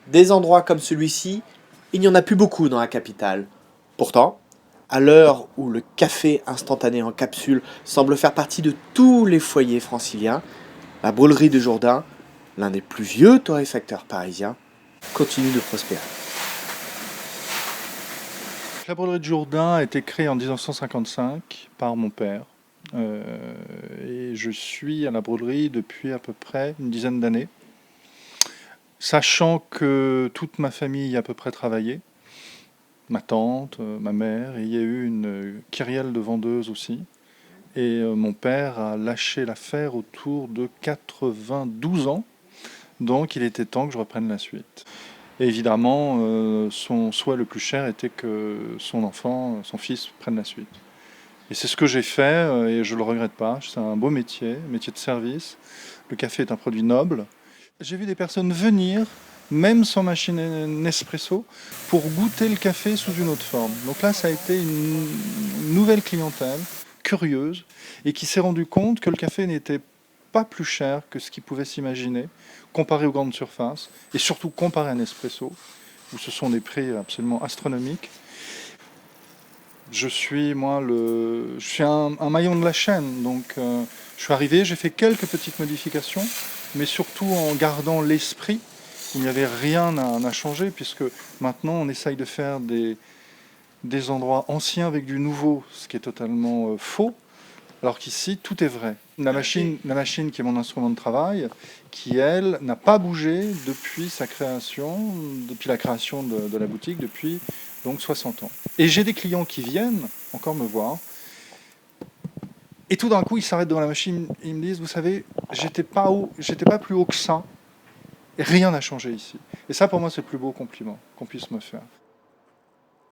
Des endroits comme celui-ci, il n'y en a plus beaucoup dans la capitale. Pourtant, à l'heure où le café instantané en capsule semble faire partie de tous les foyers franciliens, la brûlerie de Jourdain, l'un des plus vieux torréfacteurs parisiens, continue de prospérer. La brûlerie de Jourdain a été créée en 1955 par mon père. Et je suis à la brûlerie depuis à peu près une dizaine d'années, sachant que toute ma famille y a à peu près travaillé, ma tante, ma mère, et il y a eu une kyrielle de vendeuses aussi. Et mon père a lâché l'affaire autour de 92 ans, donc il était temps que je reprenne la suite. Et évidemment, son souhait le plus cher était que son enfant, son fils, prenne la suite. Et c'est ce que j'ai fait et je ne le regrette pas. C'est un beau métier, métier de service. Le café est un produit noble. J'ai vu des personnes venir, même sans machine Nespresso, pour goûter le café sous une autre forme. Donc là, ça a été une nouvelle clientèle, curieuse, et qui s'est rendu compte que le café n'était pas plus cher que ce qu'il pouvait s'imaginer, comparé aux grandes surfaces, et surtout comparé à Nespresso, où ce sont des prix absolument astronomiques. Je suis un maillon de la chaîne, donc je suis arrivé, j'ai fait quelques petites modifications, mais surtout en gardant l'esprit. Il n'y avait rien à changer, puisque maintenant on essaye de faire des endroits anciens avec du nouveau, ce qui est totalement faux, alors qu'ici tout est vrai. La machine qui est mon instrument de travail, qui elle n'a pas bougé depuis sa création, depuis la création de la boutique, depuis donc 60 ans. Et j'ai des clients qui viennent encore me voir, et tout d'un coup ils s'arrêtent devant la machine, et ils me disent, vous savez, j'étais pas plus haut que ça, et rien n'a changé ici. Et ça pour moi c'est le plus beau compliment qu'on puisse me faire.